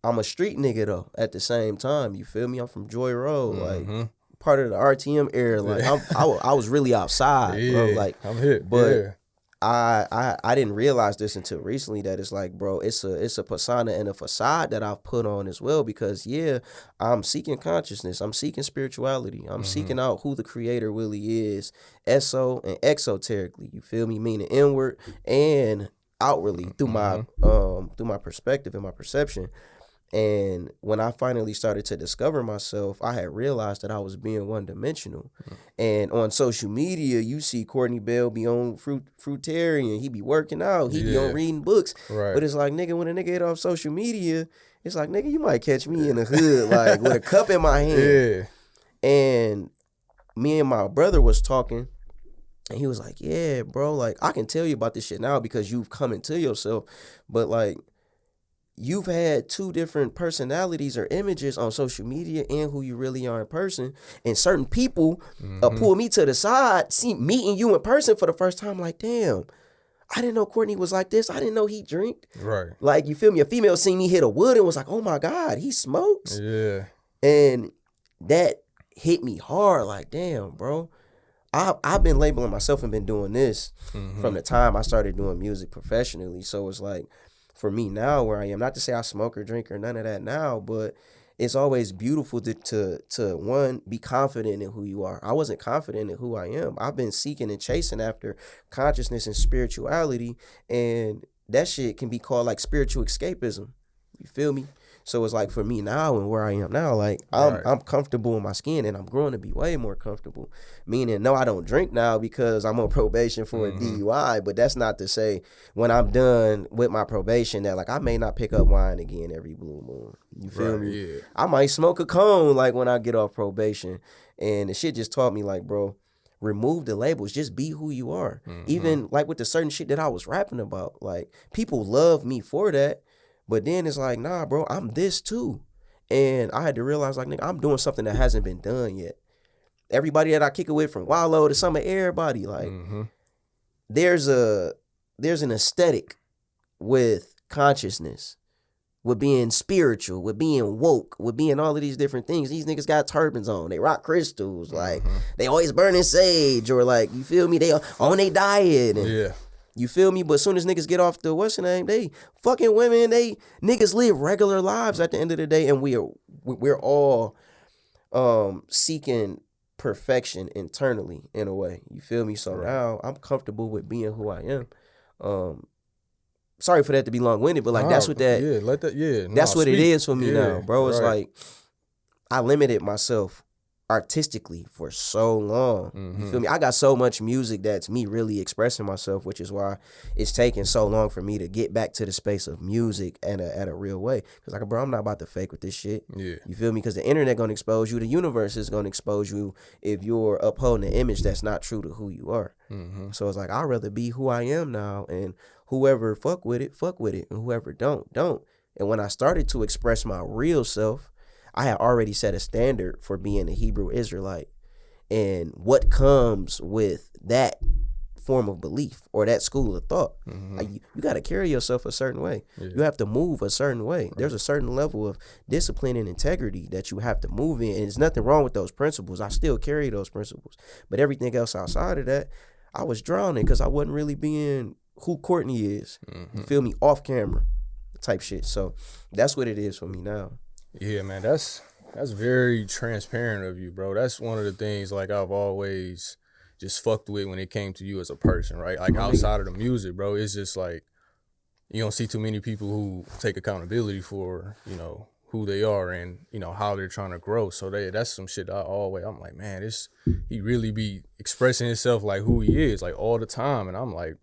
I'm a street nigga though. At the same time, you feel me? I'm from Joy Road, like Mm-hmm. part of the RTM era. Like I was really outside, bro. Yeah, Like, I'm hip. but Yeah. I didn't realize this until recently that it's like, bro, it's a persona and a facade that I've put on as well because yeah, I'm seeking consciousness, I'm seeking spirituality, I'm Mm-hmm. seeking out who the creator really is, eso and exoterically, you feel me, meaning inward and outwardly Mm-hmm. through my perspective and my perception. And when I finally started to discover myself, I had realized that I was being one dimensional. And on social media, you see Courtney Bell be on fruitarian, he be working out, he be on Yeah. reading books. Right. But it's like, nigga, when a nigga get off social media, it's like, nigga, you might catch me in the hood, like with a cup in my hand. Yeah. And me and my brother was talking, and he was like, yeah, bro, like I can tell you about this shit now because you've come into yourself. But like, you've had two different personalities or images on social media and who you really are in person. And certain people Mm-hmm. pull me to the side, see meeting you in person for the first time, like, damn, I didn't know Courtney was like this. I didn't know he drank. Right. Like, you feel me? A female seen me hit a wood and was like, oh my God, he smokes. Yeah. And that hit me hard. Like, damn, bro. I've been labeling myself and been doing this Mm-hmm. from the time I started doing music professionally. So it's like, for me now where I am, not to say I smoke or drink or none of that now, but it's always beautiful to one, be confident in who you are. I wasn't confident in who I am. I've been seeking and chasing after consciousness and spirituality, and that shit can be called like spiritual escapism. You feel me? So it's like for me now and where I am now, like Right. I'm comfortable in my skin and I'm growing to be way more comfortable. Meaning, no, I don't drink now because I'm on probation for a DUI, but that's not to say when I'm done with my probation that like I may not pick up wine again every blue moon. You feel Right. me? Yeah. I might smoke a cone like when I get off probation. And the shit just taught me like, bro, remove the labels, just be who you are. Mm-hmm. Even like with the certain shit that I was rapping about, like people love me for that. But then it's like, nah, bro, I'm this too. And I had to realize, like, nigga, I'm doing something that hasn't been done yet. Everybody that I kick it with, from Wallow to some of everybody, like, Mm-hmm. there's an aesthetic with consciousness, with being spiritual, with being woke, with being all of these different things. These niggas got turbans on, they rock crystals, like, they always burning sage, or like, you feel me, they on their diet, and Yeah. you feel me? But as soon as niggas get off the what's the name, they fucking women, they niggas live regular lives at the end of the day, and we're all seeking perfection internally in a way. You feel me? So Right. now I'm comfortable with being who I am. Sorry for that to be long winded, but like that's what that Yeah. Let that. Yeah. that's what it speak. is for me Yeah. now, bro. It's Right. like I limited myself artistically for so long. You feel me? I got so much music that's me really expressing myself, which is why it's taking so long for me to get back to the space of music at a real way. Cause like, bro, I'm not about to fake with this shit. Yeah. You feel me? Because the internet gonna expose you. The universe is gonna expose you if you're upholding an image that's not true to who you are. Mm-hmm. So it's like I'd rather be who I am now, and whoever fuck with it, and whoever don't. And when I started to express my real self, I had already set a standard for being a Hebrew Israelite and what comes with that form of belief or that school of thought. Like you got to carry yourself a certain way. Yeah. You have to move a certain way. Right. There's a certain level of discipline and integrity that you have to move in. And there's nothing wrong with those principles. I still carry those principles. But everything else outside of that, I was drowning because I wasn't really being who Courtney is. You feel me? Off camera type shit. So that's what it is for me now. Yeah, man, that's very transparent of you, bro. That's one of the things like I've always just fucked with when it came to you as a person, right? Like outside of the music, bro, it's just like you don't see too many people who take accountability for, you know, who they are and, you know, how they're trying to grow. So that's some shit I'm like, man, he really be expressing himself like who he is, like all the time. And I'm like,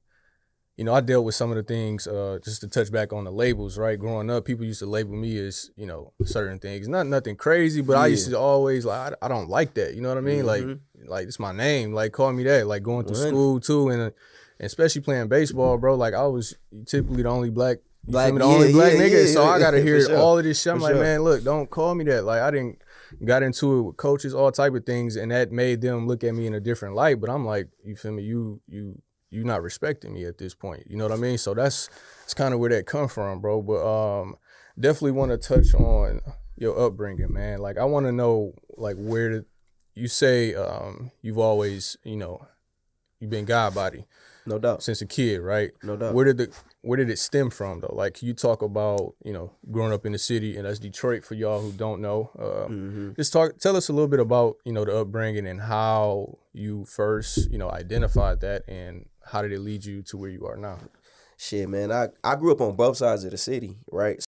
you know, I dealt with some of the things, just to touch back on the labels, right? Growing up, people used to label me as, you know, certain things. Nothing crazy, but I used to always, like, I don't like that. You know what I mean? Like, it's my name. Like, call me that. Like, going through school, too. And especially playing baseball, bro. Like, I was typically the only black nigga. So I got to hear all of this shit. I'm like, man, look, don't call me that. Like, I didn't got into it with coaches, all type of things. And that made them look at me in a different light. But I'm like, you feel me? You're not respecting me at this point. You know what I mean? So that's kind of where that come from, bro. But definitely want to touch on your upbringing, man. Like I want to know, like, where did you say you've always, you've been God body No doubt. since a kid, right? No doubt. Where did it stem from though? Like you talk about, growing up in the city, and that's Detroit for y'all who don't know. Just tell us a little bit about, the upbringing and how you first, identified that, and how did it lead you to where you are now? Shit, man. I grew up on both sides of the city, right?